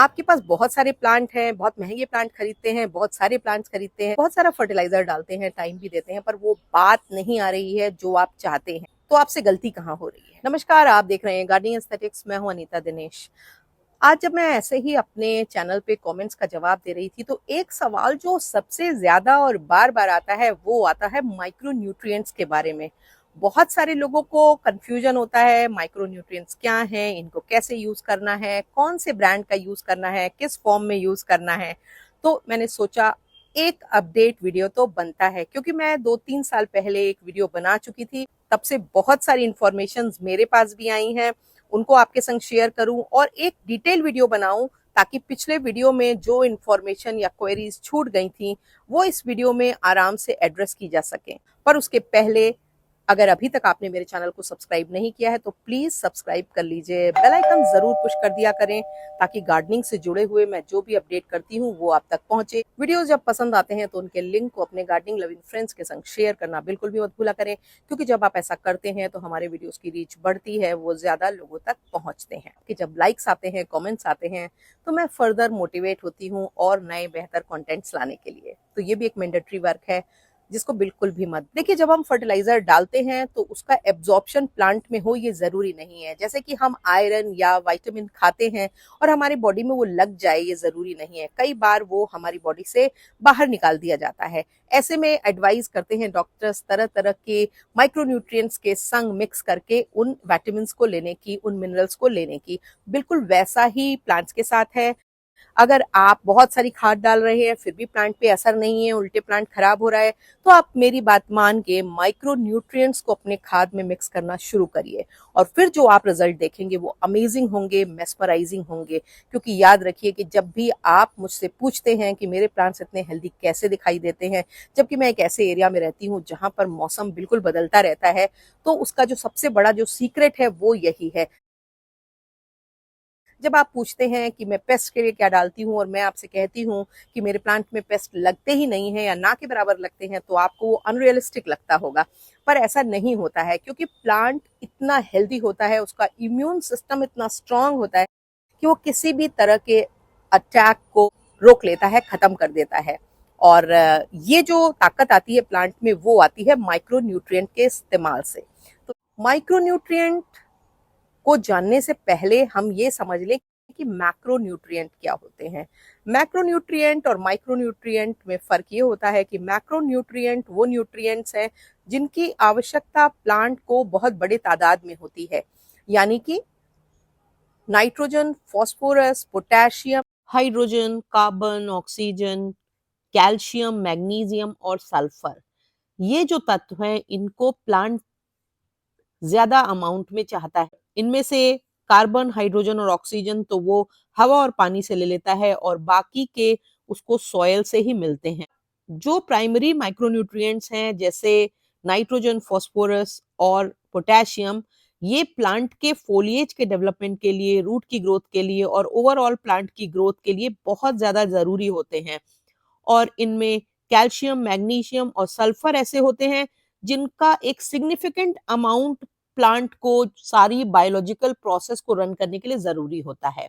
आपके पास बहुत सारे प्लांट हैं, बहुत महंगे प्लांट खरीदते हैं, बहुत सारे प्लांट्स खरीदते हैं, बहुत सारा फर्टिलाइजर डालते हैं, टाइम भी देते हैं, पर वो बात नहीं आ रही है जो आप चाहते हैं। तो आपसे गलती कहाँ हो रही है? नमस्कार, आप देख रहे हैं गार्डनिंग एस्थेटिक्स। मैं हूं अनीता दिनेश। आज जब मैं ऐसे ही अपने चैनल पे कमेंट्स का जवाब दे रही थी, तो एक सवाल जो सबसे ज्यादा और बार बार आता है वो आता है माइक्रो न्यूट्रिएंट्स के बारे में। बहुत सारे लोगों को कंफ्यूजन होता है माइक्रो न्यूट्रिएंट्स क्या हैं, इनको कैसे यूज करना है, कौन से ब्रांड का यूज करना है, किस फॉर्म में यूज करना है। तो मैंने सोचा एक अपडेट वीडियो तो बनता है, क्योंकि मैं 2-3 साल पहले एक वीडियो बना चुकी थी। तब से बहुत सारी इंफॉर्मेशन मेरे पास भी आई हैं, उनको आपके संग शेयर करूं और एक डिटेल वीडियो बनाऊं, ताकि पिछले वीडियो में जो इन्फॉर्मेशन या क्वेरीज छूट गई थी वो इस वीडियो में आराम से एड्रेस की जा सके। पर उसके पहले, अगर अभी तक आपने मेरे चैनल को सब्सक्राइब नहीं किया है तो प्लीज सब्सक्राइब कर लीजिए, बेल आइकन जरूर पुश कर दिया करें, ताकि गार्डनिंग से जुड़े हुए मैं जो भी अपडेट करती हूँ वो आप तक पहुंचे। वीडियोस जब पसंद आते हैं तो उनके लिंक को अपने गार्डनिंग लविंग फ्रेंड्स के संग शेयर करना बिल्कुल भी मत भूला करें, क्योंकि जब आप ऐसा करते हैं तो हमारे वीडियोस की रीच बढ़ती है, वो ज्यादा लोगों तक पहुंचते हैं। कि जब लाइक्स आते हैं, कमेंट्स आते हैं, तो मैं फर्दर मोटिवेट होती हूँ और नए बेहतर कंटेंट्स लाने के लिए। तो ये भी एक मैंडेटरी वर्क है जिसको बिल्कुल भी मत। देखिए, जब हम फर्टिलाइजर डालते हैं तो उसका एब्जॉर्प्शन प्लांट में हो ये जरूरी नहीं है। जैसे कि हम आयरन या विटामिन खाते हैं और हमारी बॉडी में वो लग जाए ये जरूरी नहीं है। कई बार वो हमारी बॉडी से बाहर निकाल दिया जाता है। ऐसे में एडवाइस करते हैं डॉक्टर्स तरह तरह के माइक्रोन्यूट्रिएंट्स के संग मिक्स करके उन विटामिन को लेने की, उन मिनरल्स को लेने की। बिल्कुल वैसा ही प्लांट्स के साथ है। अगर आप बहुत सारी खाद डाल रहे हैं फिर भी प्लांट पे असर नहीं है, उल्टे प्लांट खराब हो रहा है, तो आप मेरी बात मान के माइक्रो न्यूट्रिएंट्स को अपने खाद में मिक्स करना शुरू करिए। और फिर जो आप रिजल्ट देखेंगे वो अमेजिंग होंगे, मेस्मराइजिंग होंगे। क्योंकि याद रखिए कि जब भी आप मुझसे पूछते हैं कि मेरे प्लांट्स इतने हेल्दी कैसे दिखाई देते हैं, जबकि मैं एक ऐसे एरिया में रहती हूँ जहां पर मौसम बिल्कुल बदलता रहता है, तो उसका जो सबसे बड़ा जो सीक्रेट है वो यही है। जब आप पूछते हैं कि मैं पेस्ट के लिए क्या डालती हूँ और मैं आपसे कहती हूँ कि मेरे प्लांट में पेस्ट लगते ही नहीं है या ना के बराबर लगते हैं, तो आपको वो अनरियलिस्टिक लगता होगा। पर ऐसा नहीं होता है, क्योंकि प्लांट इतना हेल्दी होता है, उसका इम्यून सिस्टम इतना स्ट्रांग होता है कि वो किसी भी तरह के अटैक को रोक लेता है, खत्म कर देता है। और ये जो ताकत आती है प्लांट में वो आती है माइक्रो न्यूट्रिएंट के इस्तेमाल से। तो माइक्रो न्यूट्रिएंट को जानने से पहले हम ये समझ लें कि मैक्रो न्यूट्रिएंट क्या होते हैं। मैक्रो न्यूट्रिएंट और माइक्रो न्यूट्रिएंट में फर्क ये होता है कि मैक्रो न्यूट्रिएंट वो न्यूट्रिएंट्स हैं जिनकी आवश्यकता प्लांट को बहुत बड़े तादाद में होती है, यानी कि nitrogen, phosphorus, potassium, hydrogen, carbon, oxygen, calcium, magnesium और सल्फर। ये जो तत्व हैं इनको प्लांट ज्यादा अमाउंट में चाहता है। इनमें से कार्बन, हाइड्रोजन और ऑक्सीजन तो वो हवा और पानी से ले लेता है, और बाकी के उसको सॉयल से ही मिलते हैं। जो प्राइमरी माइक्रोन्यूट्रिएंट्स हैं जैसे नाइट्रोजन, फास्फोरस और पोटेशियम, ये प्लांट के फोलिएज के डेवलपमेंट के लिए, रूट की ग्रोथ के लिए और ओवरऑल प्लांट की ग्रोथ के लिए बहुत ज्यादा जरूरी होते हैं। और इनमें कैल्शियम, मैग्नीशियम और सल्फर ऐसे होते हैं जिनका एक सिग्निफिकेंट अमाउंट प्लांट को सारी बायोलॉजिकल प्रोसेस को रन करने के लिए जरूरी होता है।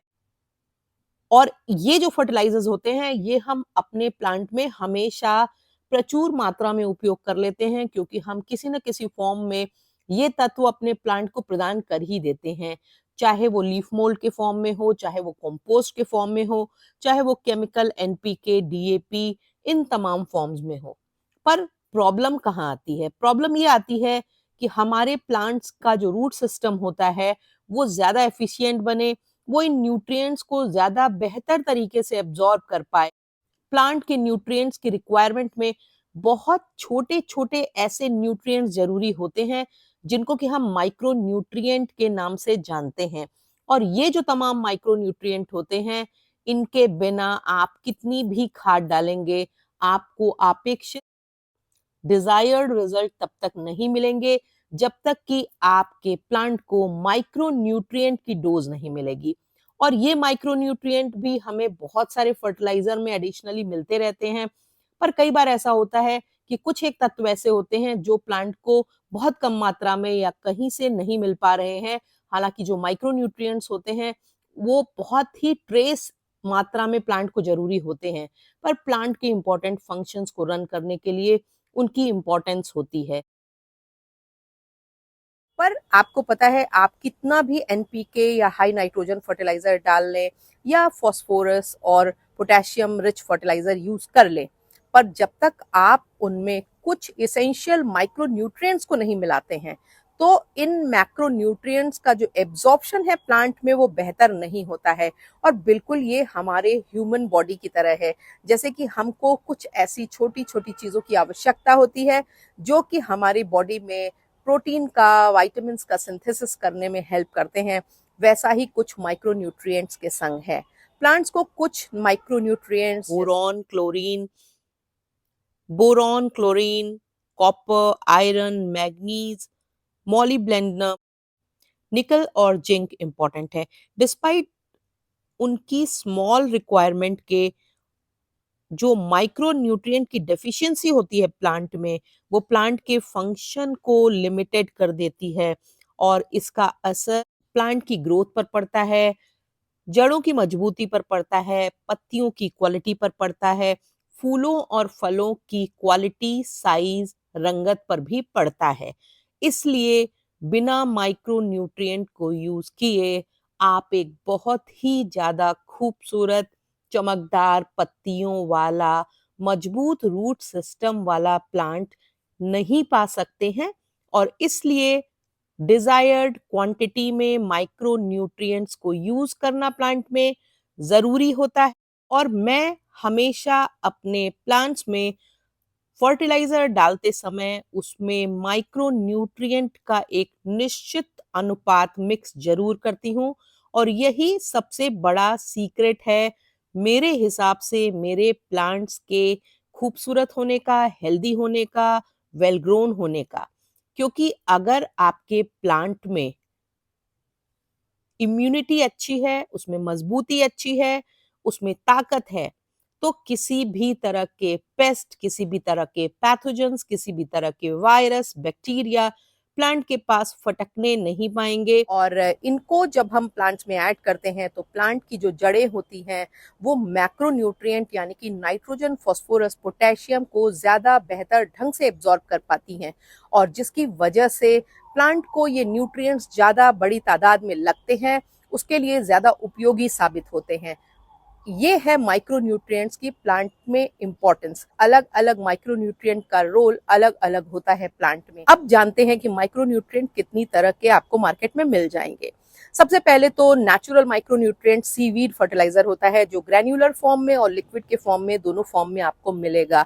और ये जो फर्टिलाइजर्स होते हैं ये हम अपने प्लांट में हमेशा प्रचुर मात्रा में उपयोग कर लेते हैं, क्योंकि हम किसी न किसी फॉर्म में ये तत्व अपने प्लांट को प्रदान कर ही देते हैं। चाहे वो लीफ मोल्ड के फॉर्म में हो, चाहे वो कंपोस्ट के फॉर्म में हो, चाहे वो केमिकल एनपीके, डीएपी, इन तमाम फॉर्म्स में हो। पर प्रॉब्लम कहाँ आती है? प्रॉब्लम ये आती है कि हमारे प्लांट्स का जो रूट सिस्टम होता है वो ज्यादा एफिशिएंट बने, वो इन न्यूट्रिएंट्स को ज्यादा बेहतर तरीके से एब्जॉर्ब कर पाए। प्लांट के न्यूट्रिएंट्स की रिक्वायरमेंट में बहुत छोटे छोटे ऐसे न्यूट्रिएंट्स जरूरी होते हैं जिनको कि हम माइक्रो न्यूट्रिएंट के नाम से जानते हैं। और ये जो तमाम माइक्रो न्यूट्रिएंट होते हैं, इनके बिना आप कितनी भी खाद डालेंगे, आपको अपेक्षित डिजायर्ड रिजल्ट तब तक नहीं मिलेंगे जब तक कि आपके प्लांट को माइक्रो न्यूट्रिएंट की डोज नहीं मिलेगी। और ये माइक्रो न्यूट्रिएंट भी हमें बहुत सारे फर्टिलाइजर में एडिशनली मिलते रहते हैं। पर कई बार ऐसा होता है कि कुछ एक तत्व ऐसे होते हैं जो प्लांट को बहुत कम मात्रा में या कहीं से नहीं मिल पा रहे हैं। हालांकि जो माइक्रो न्यूट्रिएंट्स होते हैं वो बहुत ही ट्रेस मात्रा में प्लांट को जरूरी होते हैं, पर प्लांट के इम्पोर्टेंट फंक्शंस को रन करने के लिए उनकी इम्पोर्टेंस होती है। पर आपको पता है, आप कितना भी एनपीके या हाई नाइट्रोजन फर्टिलाइजर डाल लें या फास्फोरस और पोटेशियम रिच फर्टिलाइजर यूज कर लें, पर जब तक आप उनमें कुछ इसेंशियल माइक्रो न्यूट्रिएंट्स को नहीं मिलाते हैं, तो इन मैक्रो न्यूट्रिएंट्स का जो एब्जॉर्प्शन है प्लांट में वो बेहतर नहीं होता है। और बिल्कुल ये हमारे ह्यूमन बॉडी की तरह है, जैसे कि हमको कुछ ऐसी छोटी छोटी चीजों की आवश्यकता होती है जो कि हमारी बॉडी में प्रोटीन का, वाइटामिन्स का सिंथेसिस करने में हेल्प करते हैं, वैसा ही कुछ माइक्रो न्यूट्रिएंट्स के संग है। प्लांट्स को कुछ micro nutrients boron, chlorine, copper, iron, manganese, molybdenum, निकल और जिंक इंपॉर्टेंट है। डिस्पाइट उनकी स्मॉल रिक्वायरमेंट के, जो माइक्रो न्यूट्रिएंट की डेफिशिएंसी होती है प्लांट में, वो प्लांट के फंक्शन को लिमिटेड कर देती है और इसका असर प्लांट की ग्रोथ पर पड़ता है, जड़ों की मजबूती पर पड़ता है, पत्तियों की क्वालिटी पर पड़ता है, फूलों और फलों की क्वालिटी, साइज, रंगत पर भी पड़ता है। इसलिए बिना माइक्रो न्यूट्रिएंट को यूज किए आप एक बहुत ही ज्यादा खूबसूरत, चमकदार पत्तियों वाला, मजबूत रूट सिस्टम वाला प्लांट नहीं पा सकते हैं। और इसलिए डिजायर्ड क्वांटिटी में माइक्रो न्यूट्रिएंट्स को यूज करना प्लांट में जरूरी होता है। और मैं हमेशा अपने प्लांट्स में फर्टिलाइजर डालते समय उसमें माइक्रो न्यूट्रिएंट का एक निश्चित अनुपात मिक्स जरूर करती हूँ। और यही सबसे बड़ा सीक्रेट है मेरे हिसाब से मेरे प्लांट्स के खूबसूरत होने का, हेल्दी होने का, वेल ग्रोन होने का। क्योंकि अगर आपके प्लांट में इम्यूनिटी अच्छी है, उसमें मजबूती अच्छी है, उसमें ताकत है, तो किसी भी तरह के पेस्ट, किसी भी तरह के पैथोजेंस, किसी भी तरह के वायरस, बैक्टीरिया प्लांट के पास फटकने नहीं पाएंगे। और इनको जब हम प्लांट्स में ऐड करते हैं तो प्लांट की जो जड़ें होती हैं वो मैक्रो न्यूट्रिएंट यानी कि नाइट्रोजन, फास्फोरस, पोटेशियम को ज्यादा बेहतर ढंग से एब्जॉर्ब कर पाती हैं, और जिसकी वजह से प्लांट को ये न्यूट्रिएंट्स ज्यादा बड़ी तादाद में लगते हैं, उसके लिए ज्यादा उपयोगी साबित होते हैं। ये है माइक्रो न्यूट्रिएंट्स की प्लांट में इंपॉर्टेंस। अलग अलग माइक्रो न्यूट्रिएंट का रोल अलग अलग होता है प्लांट में। अब जानते हैं कि माइक्रो न्यूट्रिएंट कितनी तरह के आपको मार्केट में मिल जाएंगे। सबसे पहले तो natural micro nutrient seaweed fertiliser होता है, जो ग्रैन्युलर फॉर्म में और लिक्विड के फॉर्म में, दोनों फॉर्म में आपको मिलेगा,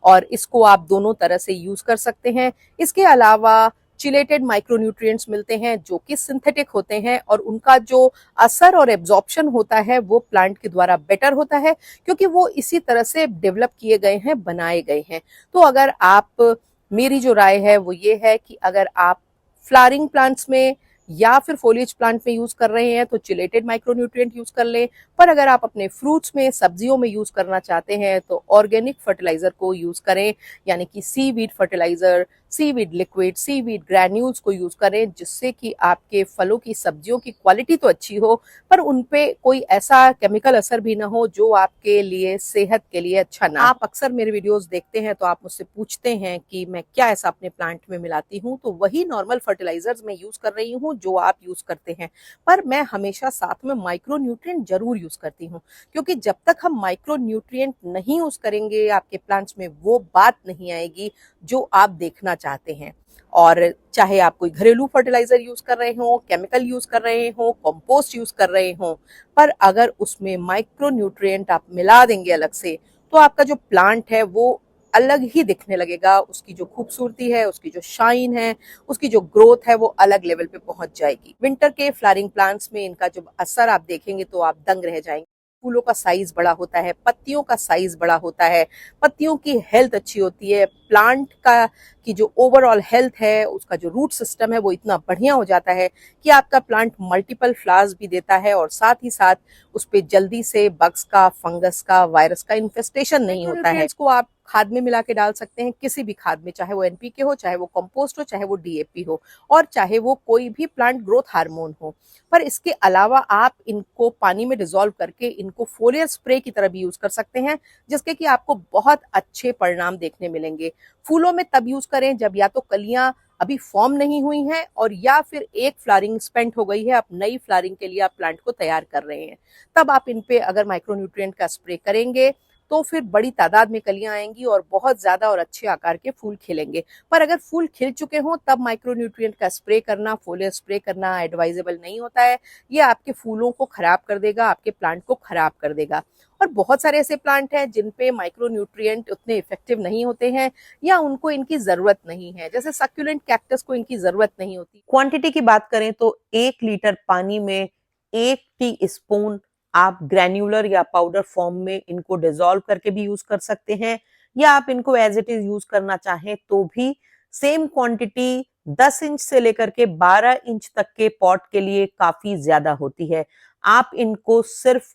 और इसको आप दोनों तरह से यूज कर सकते हैं। इसके अलावा चिलेटेड माइक्रोन्यूट्रिएंट्स मिलते हैं जो कि सिंथेटिक होते हैं, और उनका जो असर और एब्जॉर्प्शन होता है वो प्लांट के द्वारा बेटर होता है, क्योंकि वो इसी तरह से डेवलप किए गए हैं, बनाए गए हैं। तो अगर आप, मेरी जो राय है वो ये है कि अगर आप फ्लावरिंग प्लांट्स में या फिर फोलिएज प्लांट में यूज कर रहे हैं तो चिलेटेड माइक्रोन्यूट्रिएंट यूज कर लें, पर अगर आप अपने फ्रूट्स में, सब्जियों में यूज करना चाहते हैं तो ऑर्गेनिक फर्टिलाइजर को यूज करें, यानी कि seaweed fertiliser, seaweed liquid, seaweed granules को यूज करें, जिससे कि आपके फलों की, सब्जियों की क्वालिटी तो अच्छी हो, पर उनपे कोई ऐसा केमिकल असर भी ना हो जो आपके लिए, सेहत के लिए अच्छा ना। आप अक्सर मेरे वीडियोस देखते हैं तो आप मुझसे पूछते हैं कि मैं क्या ऐसा अपने प्लांट में मिलाती हूँ, तो वही नॉर्मल फर्टिलाइजर्स मैं यूज कर रही हूँ जो आप यूज करते हैं, पर मैं हमेशा साथ में माइक्रो न्यूट्रिएंट जरूर यूज करती हूँ, क्योंकि जब तक हम माइक्रो न्यूट्रिएंट नहीं यूज करेंगे आपके प्लांट्स में वो बात नहीं आएगी जो आप देखना चाहते हैं। और चाहे आप कोई घरेलू फर्टिलाइजर यूज कर रहे हो, केमिकल यूज कर रहे हो, कंपोस्ट यूज कर रहे हो, पर अगर उसमें माइक्रो न्यूट्रिएंट आप मिला देंगे अलग से, तो आपका जो प्लांट है वो अलग ही दिखने लगेगा। उसकी जो खूबसूरती है, उसकी जो शाइन है, उसकी जो ग्रोथ है, वो अलग लेवल पे पहुंच जाएगी। विंटर के फ्लावरिंग प्लांट्स में इनका जो असर आप देखेंगे तो आप दंग रह जाएंगे। फूलों का साइज बड़ा होता है, पत्तियों का साइज बड़ा होता है, पत्तियों की हेल्थ अच्छी होती है, प्लांट का कि जो ओवरऑल हेल्थ है, उसका जो रूट सिस्टम है वो इतना बढ़िया हो जाता है कि आपका प्लांट मल्टीपल फ्लावर्स भी देता है और साथ ही साथ उस पे जल्दी से बग्स का, फंगस का, वायरस का इन्फेस्टेशन नहीं होता है। इसको आप खाद में मिला के डाल सकते हैं, किसी भी खाद में, चाहे वो एनपीके हो, चाहे वो कंपोस्ट हो, चाहे वो डीएपी हो, और चाहे वो कोई भी प्लांट ग्रोथ हार्मोन हो। पर इसके अलावा आप इनको पानी में डिसॉल्व करके इनको फोलियर स्प्रे की तरह भी यूज कर सकते हैं, जिसके कि आपको बहुत अच्छे परिणाम देखने मिलेंगे। फूलों में तब यूज करें जब या तो कलियां अभी फॉर्म नहीं हुई हैं और या फिर एक फ्लावरिंग स्पेंट हो गई है, आप नई फ्लावरिंग के लिए आप प्लांट को तैयार कर रहे हैं। तब आप इन पे अगर माइक्रोन्यूट्रिएंट का स्प्रे करेंगे तो फिर बड़ी तादाद में कलियां आएंगी और बहुत ज्यादा और अच्छे आकार के फूल खिलेंगे। पर अगर फूल खिल चुके हों तब माइक्रोन्यूट्रिएंट का स्प्रे करना, फोलियर स्प्रे करना एडवाइजेबल नहीं होता है। ये आपके फूलों को खराब कर देगा, आपके प्लांट को खराब कर देगा। और बहुत सारे ऐसे प्लांट हैं जिन पे माइक्रोन्यूट्रिएंट उतने इफेक्टिव नहीं होते हैं या उनको इनकी जरूरत नहीं है, जैसे सक्यूलेंट कैक्टस को इनकी जरूरत नहीं होती। क्वांटिटी की बात करें तो 1 लीटर पानी में 1 टी स्पून आप ग्रैन्युलर या पाउडर फॉर्म में इनको डिसॉल्व करके भी यूज कर सकते हैं, या आप इनको एज इट इज यूज करना चाहें तो भी सेम क्वांटिटी 10 इंच से लेकर के 12 इंच तक के पॉट के लिए काफी ज्यादा होती है। आप इनको सिर्फ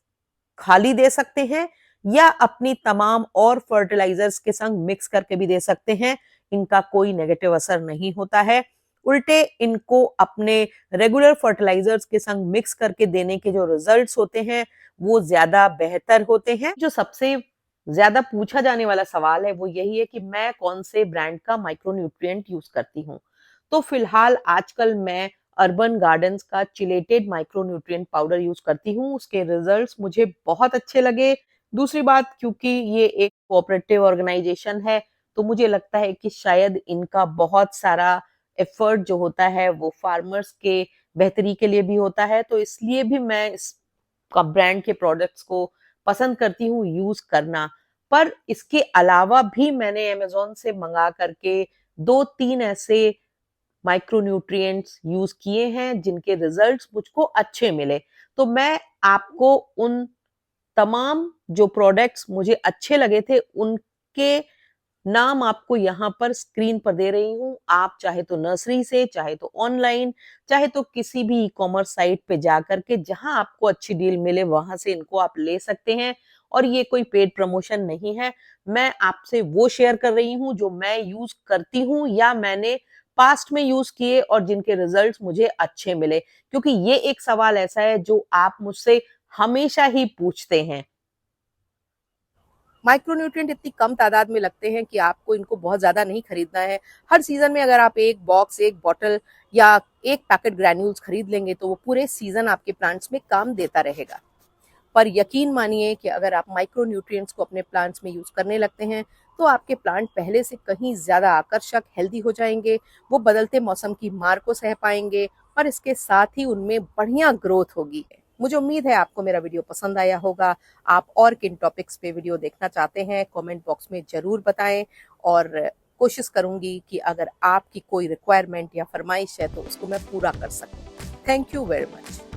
खाली दे सकते हैं या अपनी तमाम और फर्टिलाइजर्स के संग मिक्स करके भी दे सकते हैं। इनका कोई नेगेटिव असर नहीं होता है। उल्टे इनको अपने रेगुलर फर्टिलाइजर्स के संग मिक्स करके देने के जो रिजल्ट्स होते हैं वो ज्यादा बेहतर होते हैं। जो सबसे ज्यादा पूछा जाने वाला सवाल है वो यही है कि मैं कौन से ब्रांड का माइक्रोन्यूट्रिएंट यूज करती हूँ। तो फिलहाल आजकल मैं अर्बन गार्डन्स का चिलेटेड माइक्रोन्यूट्रिएंट पाउडर यूज करती हूँ। उसके रिजल्ट्स मुझे बहुत अच्छे लगे। दूसरी बात, क्योंकि ये एक कोऑपरेटिव ऑर्गेनाइजेशन है तो मुझे लगता है कि शायद इनका बहुत सारा एफर्ट जो होता है वो फार्मर्स के बेहतरी के लिए भी होता है, तो इसलिए भी मैं इस ब्रांड के प्रोडक्ट्स को पसंद करती हूँ यूज करना। पर इसके अलावा भी मैंने अमेज़न से मंगा करके 2-3 ऐसे माइक्रोन्यूट्रिएंट्स यूज किए हैं जिनके रिजल्ट्स मुझको अच्छे मिले। तो मैं आपको उन तमाम जो प्रोडक्ट्स मुझे अच्छे लगे थे उनके नाम आपको यहाँ पर स्क्रीन पर दे रही हूँ। आप चाहे तो नर्सरी से, चाहे तो ऑनलाइन, चाहे तो किसी भी ई कॉमर्स साइट पे जा करके जहां आपको अच्छी डील मिले वहां से इनको आप ले सकते हैं। और ये कोई पेड प्रमोशन नहीं है, मैं आपसे वो शेयर कर रही हूँ जो मैं यूज करती हूँ या मैंने पास्ट में यूज किए और जिनके रिजल्ट्स मुझे अच्छे मिले। क्योंकि ये एक सवाल ऐसा है जो आप मुझसे हमेशा ही पूछते हैं। माइक्रोन्यूट्रिएंट इतनी कम तादाद में लगते हैं कि आपको इनको बहुत ज्यादा नहीं खरीदना है। हर सीजन में अगर आप एक बॉक्स, एक बॉटल या एक पैकेट ग्रैन्यूल्स खरीद लेंगे तो वो पूरे सीजन आपके प्लांट्स में काम देता रहेगा। पर यकीन मानिए कि अगर आप माइक्रोन्यूट्रिएंट्स को अपने प्लांट्स में यूज करने लगते हैं तो आपके प्लांट पहले से कहीं ज्यादा आकर्षक, हेल्दी हो जाएंगे। वो बदलते मौसम की मार को सह पाएंगे और इसके साथ ही उनमें बढ़िया ग्रोथ होगी। मुझे उम्मीद है आपको मेरा वीडियो पसंद आया होगा। आप और किन टॉपिक्स पे वीडियो देखना चाहते हैं कमेंट बॉक्स में जरूर बताएं, और कोशिश करूंगी कि अगर आपकी कोई रिक्वायरमेंट या फरमाइश है तो उसको मैं पूरा कर सकूं। Thank you very much.